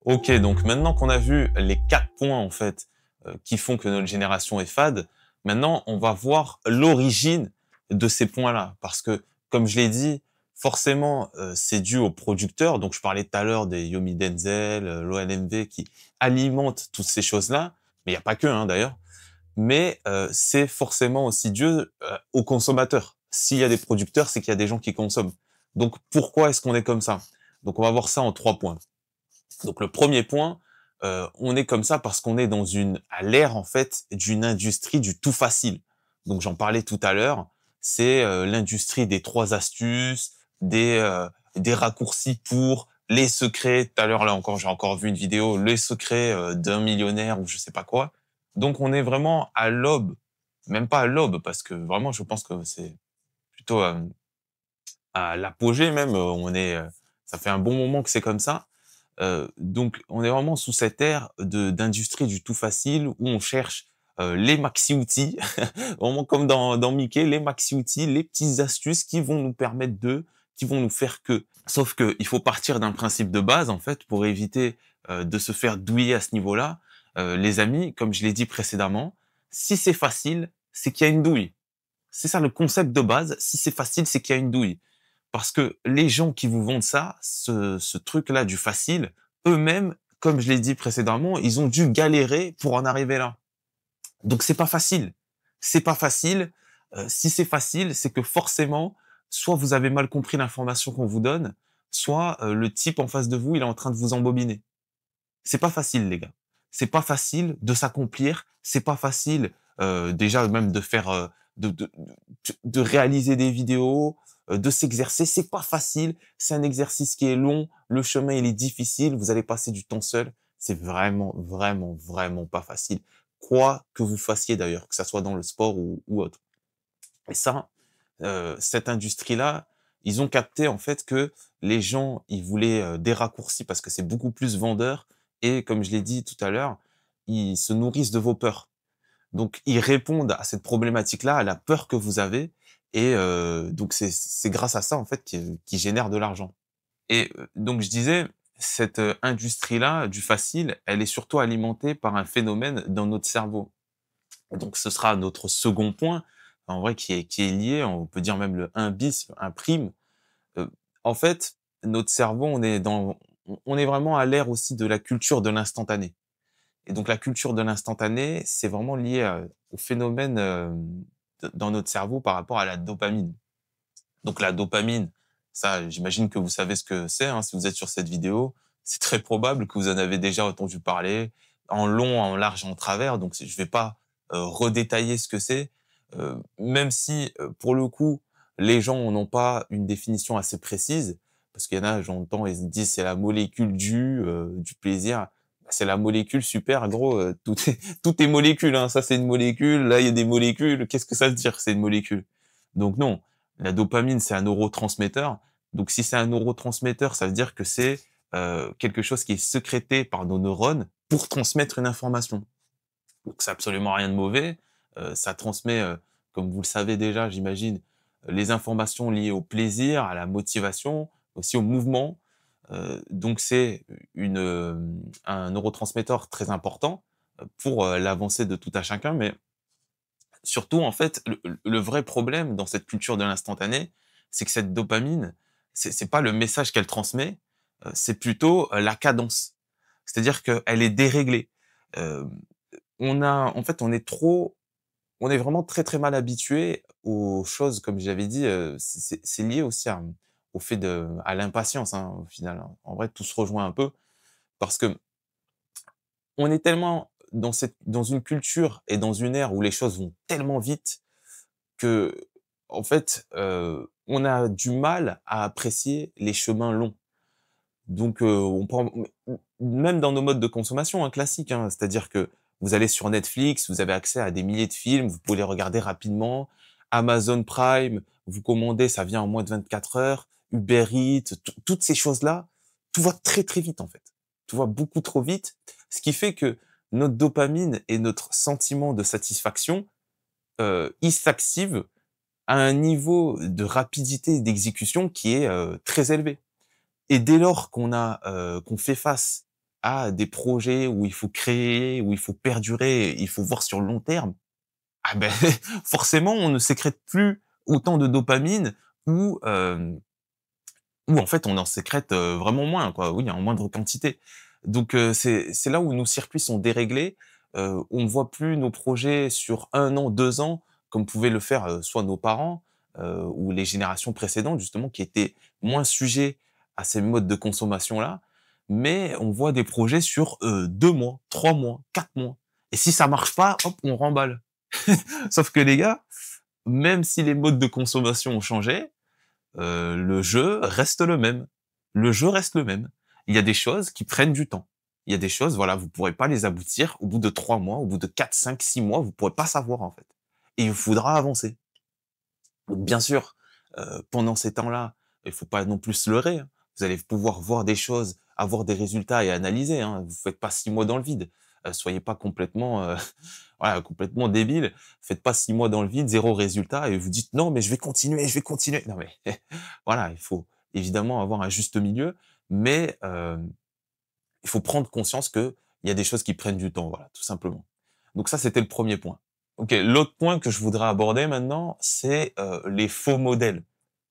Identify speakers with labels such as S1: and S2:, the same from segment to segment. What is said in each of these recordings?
S1: Ok, donc maintenant qu'on a vu les 4 points en fait qui font que notre génération est fade, maintenant on va voir l'origine de ces points-là, parce que comme je l'ai dit, forcément c'est dû aux producteurs. Donc je parlais tout à l'heure des Yomi Denzel, l'ONMV qui alimentent toutes ces choses-là, mais il n'y a pas que d'ailleurs. Mais c'est forcément aussi dû aux consommateurs. S'il y a des producteurs, c'est qu'il y a des gens qui consomment. Donc pourquoi est-ce qu'on est comme ça? Donc on va voir ça en 3 points. Donc le premier point, on est comme ça parce qu'on est à l'ère en fait d'une industrie du tout facile. Donc j'en parlais tout à l'heure, c'est l'industrie des 3 astuces, des raccourcis pour les secrets. Tout à l'heure là encore, j'ai encore vu une vidéo, les secrets d'un millionnaire ou je sais pas quoi. Donc on est vraiment à l'aube, même pas à l'aube parce que vraiment je pense que c'est plutôt à l'apogée même. Ça fait un bon moment que c'est comme ça. Donc, on est vraiment sous cette ère d'industrie du tout facile où on cherche les maxi-outils, vraiment comme dans Mickey, les maxi-outils, les petites astuces qui vont nous permettre qui vont nous faire que. Sauf que il faut partir d'un principe de base, en fait, pour éviter de se faire douiller à ce niveau-là. Les amis, comme je l'ai dit précédemment, si c'est facile, c'est qu'il y a une douille. C'est ça le concept de base. Si c'est facile, c'est qu'il y a une douille. Parce que les gens qui vous vendent ça, ce truc-là du facile, eux-mêmes, comme je l'ai dit précédemment, ils ont dû galérer pour en arriver là. Donc c'est pas facile. C'est pas facile. Si c'est facile, c'est que forcément, soit vous avez mal compris l'information qu'on vous donne, soit le type en face de vous, il est en train de vous embobiner. C'est pas facile, les gars. C'est pas facile de s'accomplir. C'est pas facile déjà même de faire, de réaliser des vidéos, de s'exercer. C'est pas facile. C'est un exercice qui est long. Le chemin il est difficile. Vous allez passer du temps seul. C'est vraiment, vraiment, vraiment pas facile. Quoi que vous fassiez d'ailleurs, que ça soit dans le sport ou autre. Et ça, cette industrie-là, ils ont capté en fait que les gens, ils voulaient des raccourcis parce que c'est beaucoup plus vendeur et comme je l'ai dit tout à l'heure, ils se nourrissent de vos peurs. Donc ils répondent à cette problématique-là, à la peur que vous avez et donc c'est grâce à ça en fait qu'ils génèrent de l'argent. Et donc je disais, cette industrie-là du facile, elle est surtout alimentée par un phénomène dans notre cerveau. Donc ce sera notre second point, en vrai qui est lié, on peut dire même le 1 bis, le 1 prime. Heu, En fait, notre cerveau, on est vraiment à l'ère aussi de la culture de l'instantané. Et donc la culture de l'instantané, c'est vraiment lié au phénomène, dans notre cerveau par rapport à la dopamine. Donc la dopamine, ça j'imagine que vous savez ce que c'est, si vous êtes sur cette vidéo. C'est très probable que vous en avez déjà entendu parler, en long, en large et en travers, donc je vais pas, redétailler ce que c'est. Même si, pour le coup, les gens n'ont pas une définition assez précise, parce qu'il y en a, j'entends, ils se disent: «C'est la molécule du plaisir». Bah, c'est la molécule, super, gros, tout est molécule, ça c'est une molécule, là il y a des molécules, qu'est-ce que ça veut dire, c'est une molécule? Donc non, la dopamine, c'est un neurotransmetteur. Donc si c'est un neurotransmetteur, ça veut dire que c'est quelque chose qui est sécrété par nos neurones pour transmettre une information. Donc c'est absolument rien de mauvais. Ça transmet, comme vous le savez déjà, j'imagine, les informations liées au plaisir, à la motivation, aussi au mouvement. Donc c'est un neurotransmetteur très important pour l'avancée de tout à chacun. Mais surtout, en fait, le vrai problème dans cette culture de l'instantané, c'est que cette dopamine, c'est pas le message qu'elle transmet, c'est plutôt la cadence. C'est-à-dire qu'elle est déréglée. Heu, on est vraiment très, très mal habitué aux choses, comme j'avais dit, c'est lié aussi au fait à l'impatience, au final, hein. En vrai, tout se rejoint un peu parce que on est tellement dans une culture et dans une ère où les choses vont tellement vite que, en fait, on a du mal à apprécier les chemins longs. Donc, on prend même dans nos modes de consommation, classiques, c'est-à-dire que vous allez sur Netflix, vous avez accès à des milliers de films, vous pouvez les regarder rapidement. Amazon Prime, vous commandez, ça vient en moins de 24 heures. Uber Eats, toutes ces choses-là, tout va très, très vite, en fait. Tout va beaucoup trop vite, ce qui fait que notre dopamine et notre sentiment de satisfaction, il s'active à un niveau de rapidité et d'exécution qui est très élevé. Et dès lors qu'on fait face à des projets où il faut créer, où il faut perdurer, il faut voir sur le long terme, ah ben forcément on ne sécrète plus autant de dopamine ou ou en fait on en sécrète, vraiment moins quoi, oui, en moindre quantité. Donc c'est là où nos circuits sont déréglés, on ne voit plus nos projets sur 1 an, 2 ans, comme pouvaient le faire, soit nos parents, ou les générations précédentes justement qui étaient moins sujets à ces modes de consommation-là. Mais on voit des projets sur, 2 mois, 3 mois, 4 mois et si ça marche pas, hop, on remballe. Sauf que les gars, même si les modes de consommation ont changé, le jeu reste le même. Le jeu reste le même. Il y a des choses qui prennent du temps. Il y a des choses, voilà, vous pourrez pas les aboutir au bout de 3 mois, au bout de 4, 5, 6 mois, vous pourrez pas savoir, en fait. Et il vous faudra avancer. Donc bien sûr, pendant ces temps-là, il faut pas non plus se leurrer, hein. Vous allez pouvoir voir des choses, avoir des résultats et analyser, hein. Vous faites pas 6 mois dans le vide. Soyez pas complètement, voilà, complètement débile. Faites pas 6 mois dans le vide, 0 résultat et vous dites: «Non, mais je vais continuer, je vais continuer». Non mais voilà, il faut évidemment avoir un juste milieu, mais il faut prendre conscience qu'il y a des choses qui prennent du temps, voilà, tout simplement. Donc ça, c'était le premier point. OK, l'autre point que je voudrais aborder maintenant, c'est, les faux modèles.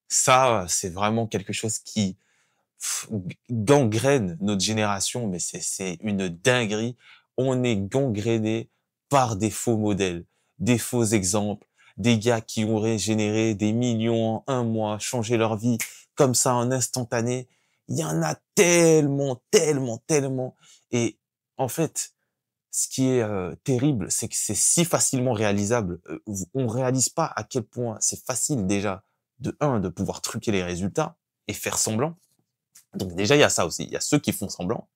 S1: Ça, c'est vraiment quelque chose qui gangrène notre génération, mais c'est une dinguerie. On est gangréné par des faux modèles, des faux exemples, des gars qui auraient généré des millions en 1 mois, changé leur vie comme ça en instantané. Il y en a tellement, tellement, tellement et en fait, ce qui est, terrible, c'est que c'est si facilement réalisable. On réalise pas à quel point c'est facile déjà, de un de pouvoir truquer les résultats et faire semblant. Donc déjà, il y a ça aussi. Il y a ceux qui font semblant.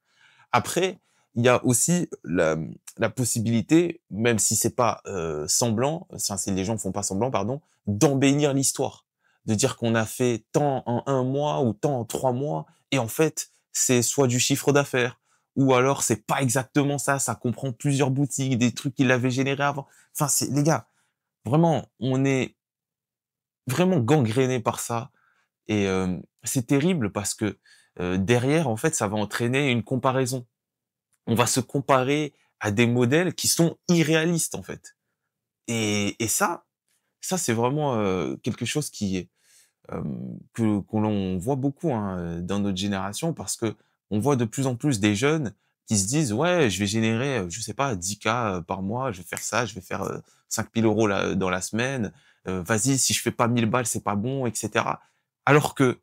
S1: Après, il y a aussi la possibilité, même si c'est pas semblant, enfin, si les gens font pas semblant, pardon, d'embellir l'histoire, de dire qu'on a fait tant en 1 mois ou tant en 3 mois, et en fait, c'est soit du chiffre d'affaires, ou alors c'est pas exactement ça, ça comprend plusieurs boutiques, des trucs qu'il avait générés avant. Enfin, c'est les gars, vraiment, on est vraiment gangréné par ça. Et c'est terrible parce que, derrière, en fait, ça va entraîner une comparaison. On va se comparer à des modèles qui sont irréalistes, en fait. Et ça, c'est vraiment, quelque chose qui est, que l'on voit beaucoup, hein, dans notre génération parce que on voit de plus en plus des jeunes qui se disent: «Ouais, je vais générer, je sais pas 10 K, par mois, je vais faire ça, je vais faire, 5 000 € dans la semaine. Vas-y, si je fais pas 1 000 balles, c'est pas bon» et cetera. Alors que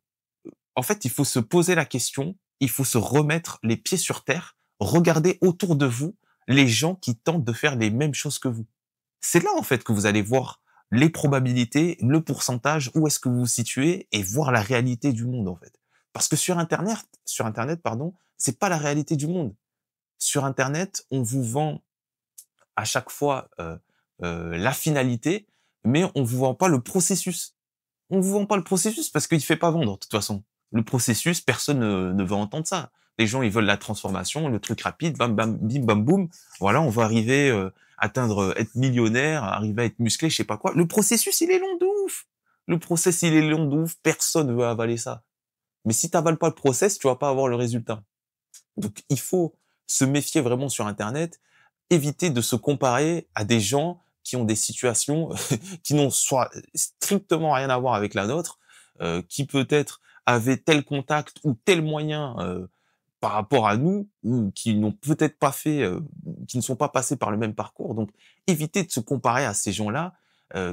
S1: en fait, il faut se poser la question, il faut se remettre les pieds sur terre, regarder autour de vous les gens qui tentent de faire les mêmes choses que vous. C'est là, en fait, que vous allez voir les probabilités, le pourcentage, où est-ce que vous vous situez et voir la réalité du monde, en fait. Parce que sur internet, pardon, c'est pas la réalité du monde. Sur internet, on vous vend à chaque fois, la finalité, mais on vous vend pas le processus. On vous vend pas le processus parce qu'il fait pas vendre, de toute façon. Le processus, personne ne veut entendre ça. Les gens, ils veulent la transformation, le truc rapide, bam, bam, bim, bam, boum. Voilà, on va arriver, atteindre, être millionnaire, arriver à être musclé, je sais pas quoi. Le processus, il est long de ouf. Le process, il est long de ouf. Personne veut avaler ça. Mais si t'avales pas le process, tu vas pas avoir le résultat. Donc, il faut se méfier vraiment sur Internet, éviter de se comparer à des gens qui ont des situations qui n'ont soit strictement rien à voir avec la nôtre, qui peut-être avaient tel contact ou tel moyen, par rapport à nous ou qui n'ont peut-être pas fait, qui ne sont pas passés par le même parcours. Donc éviter de se comparer à ces gens-là,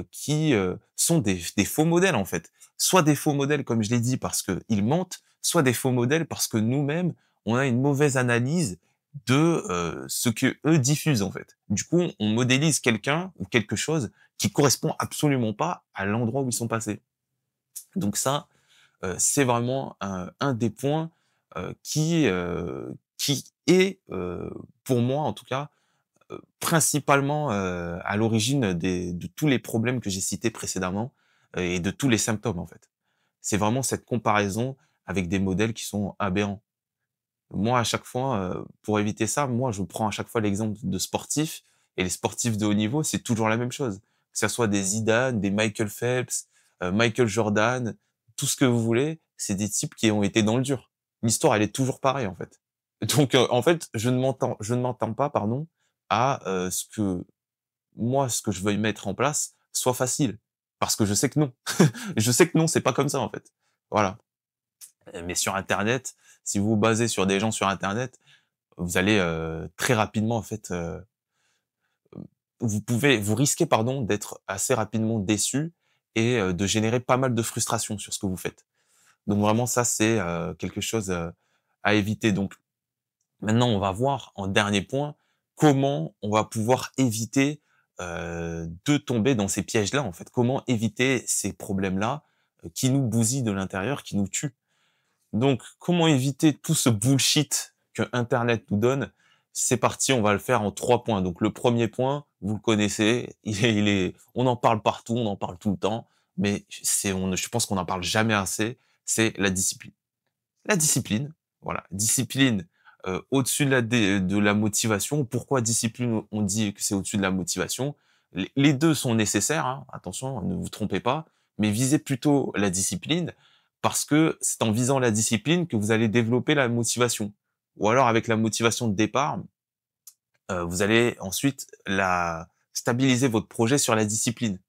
S1: qui, sont des faux modèles, en fait. Soit des faux modèles, comme je l'ai dit, parce qu'ils mentent, soit des faux modèles parce que nous-mêmes, on a une mauvaise analyse de, ce qu'eux diffusent, en fait. Du coup, on modélise quelqu'un ou quelque chose qui correspond absolument pas à l'endroit où ils sont passés. Donc ça, c'est vraiment un des points, qui est, pour moi en tout cas, principalement, à l'origine de tous les problèmes que j'ai cités précédemment, et de tous les symptômes, en fait. C'est vraiment cette comparaison avec des modèles qui sont aberrants. Moi, à chaque fois, pour éviter ça, moi, je prends à chaque fois l'exemple de sportifs et les sportifs de haut niveau, c'est toujours la même chose. Que ça soit des Zidane, des Michael Phelps, Michael Jordan, tout ce que vous voulez, c'est des types qui ont été dans le dur. L'histoire, elle est toujours pareille, en fait. Donc, en fait, je ne m'entends pas, pardon, à ce que moi, ce que je veuille mettre en place soit facile, parce que je sais que non. Je sais que non, c'est pas comme ça en fait. Voilà. Mais sur Internet, si vous vous basez sur des gens sur Internet, vous allez très rapidement en fait, vous risquez pardon d'être assez rapidement déçu et de générer pas mal de frustration sur ce que vous faites. Donc vraiment ça c'est quelque chose à éviter. Donc maintenant, on va voir en dernier point comment on va pouvoir éviter de tomber dans ces pièges-là. En fait, comment éviter ces problèmes-là qui nous bousillent de l'intérieur, qui nous tuent. Donc, comment éviter tout ce bullshit que Internet nous donne? C'est parti, on va le faire en 3 points. Donc, le premier point, vous le connaissez, on en parle partout, on en parle tout le temps, mais je pense qu'on n'en parle jamais assez. C'est la discipline. La discipline, voilà, discipline au-dessus de la motivation. Pourquoi discipline, on dit que c'est au-dessus de la motivation? Les 2 sont nécessaires, hein, attention, ne vous trompez pas, mais visez plutôt la discipline parce que c'est en visant la discipline que vous allez développer la motivation. Ou alors avec la motivation de départ, vous allez ensuite la stabiliser votre projet sur la discipline.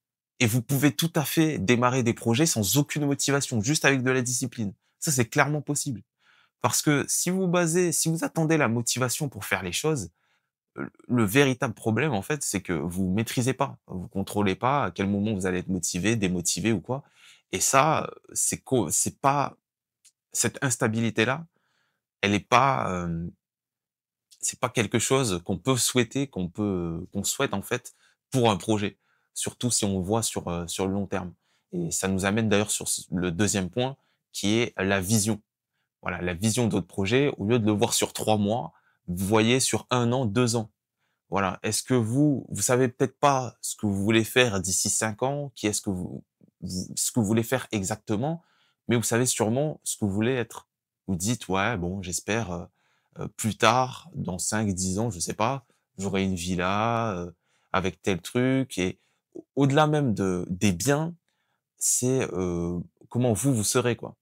S1: Et vous pouvez tout à fait démarrer des projets sans aucune motivation, juste avec de la discipline. Ça, c'est clairement possible. Parce que si vous attendez la motivation pour faire les choses, le véritable problème, en fait, c'est que vous maîtrisez pas. Vous contrôlez pas à quel moment vous allez être motivé, démotivé ou quoi. Et ça, c'est pas, cette instabilité-là, elle est pas, c'est pas quelque chose qu'on peut souhaiter, qu'on souhaite, en fait, pour un projet. Surtout si on le voit sur le long terme. Et ça nous amène d'ailleurs sur le deuxième point, qui est la vision. Voilà, la vision de votre projet, au lieu de le voir sur 3 mois, vous voyez sur 1 an, 2 ans. Voilà. Est-ce que vous savez peut-être pas ce que vous voulez faire d'ici 5 ans, qui est-ce que ce que vous voulez faire exactement, mais vous savez sûrement ce que vous voulez être. Vous dites: «Ouais, bon, j'espère, plus tard, dans 5, 10 ans, je sais pas, j'aurai une villa, avec tel truc» et au-delà même des biens, c'est, comment vous serez, quoi.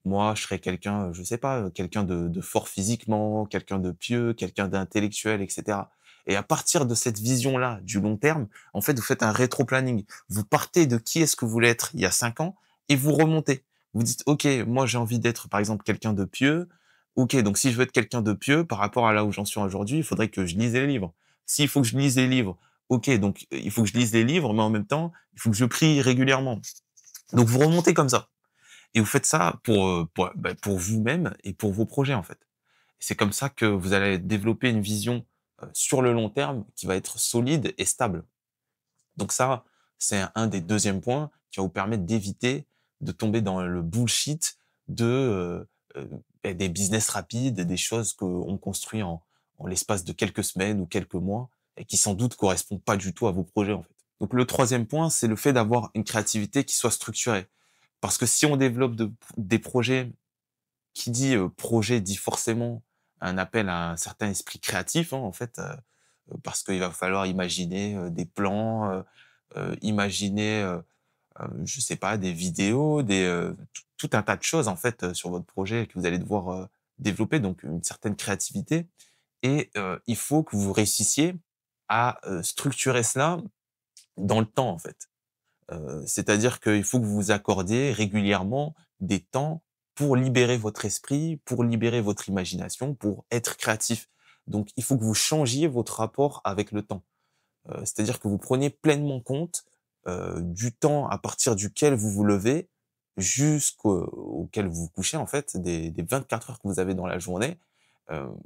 S1: Moi, je serais quelqu'un, je sais pas, quelqu'un de fort physiquement, quelqu'un de pieux, quelqu'un d'intellectuel, et cetera. Et à partir de cette vision-là, du long terme, en fait, vous faites un rétro-planning. Vous partez de qui est-ce que vous voulez être il y a 5 ans et vous remontez. Vous dites: «OK, moi, j'ai envie d'être, par exemple, quelqu'un de pieux. OK, donc si je veux être quelqu'un de pieux, par rapport à là où j'en suis aujourd'hui, il faudrait que je lise les livres. S'il faut que je lise les livres, OK, donc il faut que je lise les livres, mais en même temps, il faut que je prie régulièrement». Donc vous remontez comme ça. Et vous faites ça pour vous-même et pour vos projets, en fait. C'est comme ça que vous allez développer une vision, sur le long terme qui va être solide et stable. Donc ça, c'est un des deuxièmes points qui va vous permettre d'éviter de tomber dans le bullshit de, des business rapides, des choses qu'on construit en l'espace de quelques semaines ou quelques mois et qui sans doute correspondent pas du tout à vos projets, en fait. Donc le troisième point, c'est le fait d'avoir une créativité qui soit structurée. Parce que si on développe des projets, qui dit projet dit forcément un appel à un certain esprit créatif, hein, en fait, parce qu'il va falloir imaginer des plans, imaginer, je sais pas, des vidéos, tout un tas de choses en fait sur votre projet que vous allez devoir développer, donc une certaine créativité. Et il faut que vous réussissiez à structurer cela dans le temps en fait. C'est-à-dire qu'il faut que vous vous accordiez régulièrement des temps pour libérer votre esprit, pour libérer votre imagination, pour être créatif. Donc il faut que vous changiez votre rapport avec le temps. C'est-à-dire que vous preniez pleinement compte, du temps à partir duquel vous vous levez auquel vous vous couchez en fait, des 24 heures que vous avez dans la journée.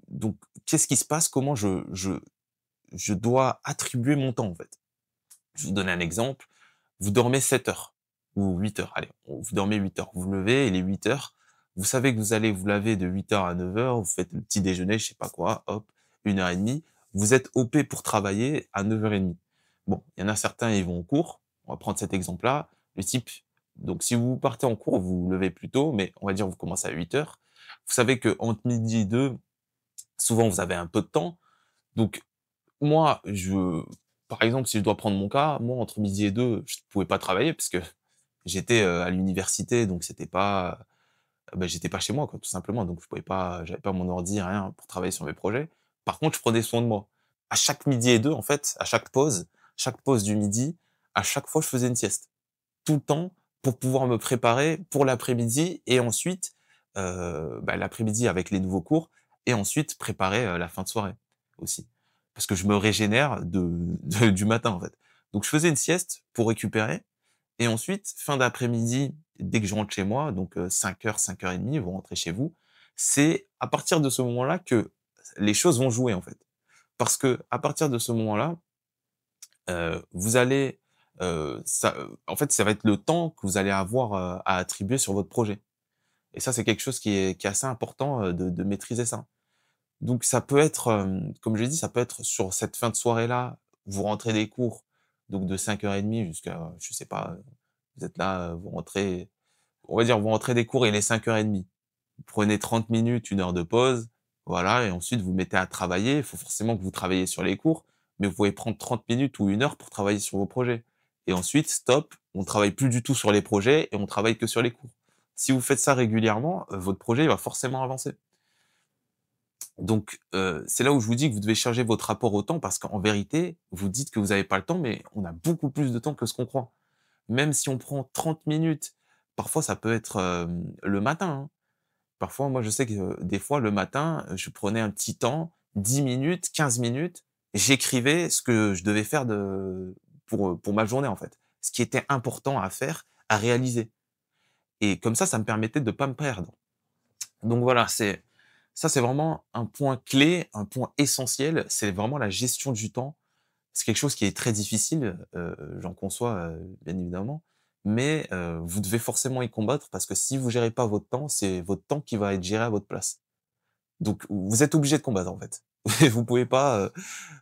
S1: Donc qu'est-ce qui se passe? Comment je dois attribuer mon temps en fait? Je vais vous donner un exemple. Vous dormez 7 heures ou 8 heures, allez, vous dormez 8 heures. Vous vous levez et les 8 heures, vous savez que vous allez vous laver de 8 heures à 9 heures, vous faites le petit déjeuner, je sais pas quoi, hop, 1 heure et demie. Vous êtes OP pour travailler à 9h30. Bon, il y en a certains, ils vont en cours. On va prendre cet exemple-là. Le type, donc si vous partez en cours, vous vous levez plus tôt, mais on va dire vous commencez à 8 heures. Vous savez que entre midi et 2, souvent vous avez un peu de temps. Donc moi, par exemple, si je dois prendre mon cas, moi, entre midi et 2, je ne pouvais pas travailler parce que j'étais, à l'université, donc c'était pas, bah, j'étais pas chez moi, quoi, tout simplement. Donc je pouvais pas, j'avais pas mon ordi, rien pour travailler sur mes projets. Par contre, je prenais soin de moi. À chaque midi et 2, en fait, à chaque pause du midi, à chaque fois, je faisais une sieste. Tout le temps pour pouvoir me préparer pour l'après-midi et ensuite, bah, l'après-midi avec les nouveaux cours et ensuite préparer, la fin de soirée aussi. Parce que je me régénère du matin, en fait. Donc je faisais une sieste pour récupérer et ensuite, fin d'après-midi, dès que je rentre chez moi, donc 5 heures, 5 heures et demie, vous rentrez chez vous, c'est à partir de ce moment-là que les choses vont jouer, en fait. Parce que à partir de ce moment-là, vous allez, en fait, ça va être le temps que vous allez avoir, à attribuer sur votre projet et ça, c'est quelque chose qui est assez important, de maîtriser ça. Donc ça peut être, comme je l'ai dit, ça peut être sur cette fin de soirée-là, vous rentrez des cours, donc de 5 heures et demie jusqu'à, je sais pas, vous êtes là, vous rentrez, on va dire, vous rentrez des cours, il est 5 heures et demie. Vous prenez 30 minutes, 1 heure de pause, voilà et ensuite vous mettez à travailler. Il faut forcément que vous travaillez sur les cours, mais vous pouvez prendre 30 minutes ou 1 heure pour travailler sur vos projets et ensuite stop, on travaille plus du tout sur les projets et on travaille que sur les cours. Si vous faites ça régulièrement, votre projet, il va forcément avancer. Donc c'est là où je vous dis que vous devez changer votre rapport au temps parce qu'en vérité, vous dites que vous avez pas le temps, mais on a beaucoup plus de temps que ce qu'on croit. Même si on prend 30 minutes, parfois ça peut être, le matin, hein. Parfois, moi, je sais que, des fois, le matin, je prenais un petit temps, 10 minutes, 15 minutes, j'écrivais ce que je devais faire pour ma journée, en fait. Ce qui était important à faire, à réaliser et comme ça me permettait de pas me perdre. Donc voilà, c'est vraiment un point clé, un point essentiel, c'est vraiment la gestion du temps. C'est quelque chose qui est très difficile, j'en conçois, bien évidemment, mais vous devez forcément y combattre parce que si vous gérez pas votre temps, c'est votre temps qui va être géré à votre place. Donc vous êtes obligé de combattre, en fait. Vous pouvez pas,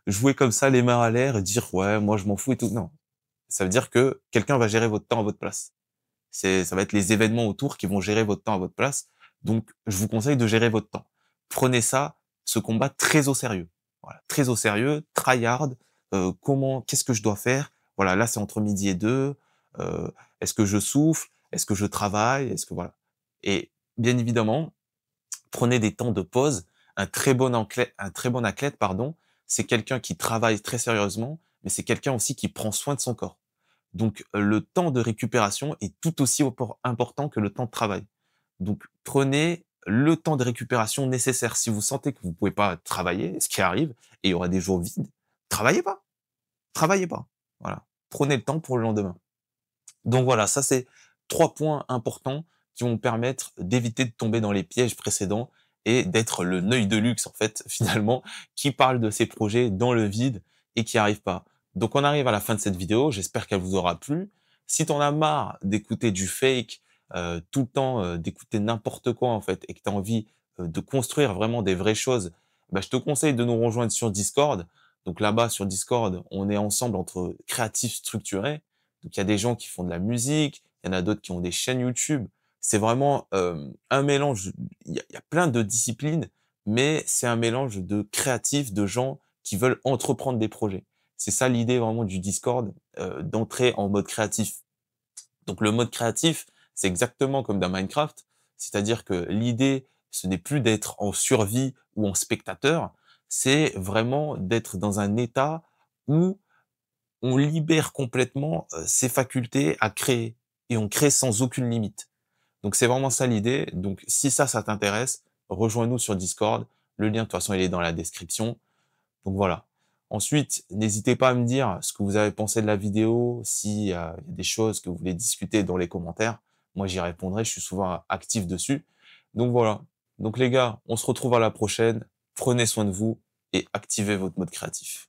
S1: jouer comme ça les mains à l'air et dire: «Ouais, moi je m'en fous et tout». Non, ça veut dire que quelqu'un va gérer votre temps à votre place. Ça va être les événements autour qui vont gérer votre temps à votre place. Donc je vous conseille de gérer votre temps. Prenez ça, ce combat très au sérieux. Voilà, très au sérieux, try hard, qu'est-ce que je dois faire? Voilà, là c'est entre midi et 2. Est-ce que je souffle? Est-ce que je travaille? Est-ce que voilà et bien évidemment, prenez des temps de pause. Un très bon athlète, pardon, c'est quelqu'un qui travaille très sérieusement, mais c'est quelqu'un aussi qui prend soin de son corps. Donc le temps de récupération est tout aussi important que le temps de travail. Donc prenez le temps de récupération nécessaire. Si vous sentez que vous pouvez pas travailler, ce qui arrive, et il y aura des jours vides, travaillez pas, travaillez pas. Voilà. Prenez le temps pour le lendemain. Donc voilà, ça c'est 3 points importants qui vont permettre d'éviter de tomber dans les pièges précédents et d'être le Neuil de luxe en fait, finalement, qui parle de ses projets dans le vide et qui arrive pas. Donc on arrive à la fin de cette vidéo, j'espère qu'elle vous aura plu. Si tu en as marre d'écouter du fake, tout le temps, d'écouter n'importe quoi en fait et que tu as envie, de construire vraiment des vraies choses, bah, je te conseille de nous rejoindre sur Discord. Donc là-bas sur Discord, on est ensemble entre créatifs structurés. Donc il y a des gens qui font de la musique, il y en a d'autres qui ont des chaînes YouTube. C'est vraiment, un mélange, il y a plein de disciplines, mais c'est un mélange de créatifs, de gens qui veulent entreprendre des projets. C'est ça l'idée vraiment du Discord, d'entrer en mode créatif. Donc le mode créatif, c'est exactement comme dans Minecraft, c'est-à-dire que l'idée, ce n'est plus d'être en survie ou en spectateur, c'est vraiment d'être dans un état où on libère complètement, ses facultés à créer et on crée sans aucune limite. Donc c'est vraiment ça l'idée. Donc si ça t'intéresse, rejoins-nous sur Discord. Le lien de toute façon, il est dans la description. Donc voilà. Ensuite, n'hésitez pas à me dire ce que vous avez pensé de la vidéo, s'il y a des choses que vous voulez discuter dans les commentaires. Moi, j'y répondrai, je suis souvent actif dessus. Donc voilà. Donc les gars, on se retrouve à la prochaine. Prenez soin de vous et activez votre mode créatif.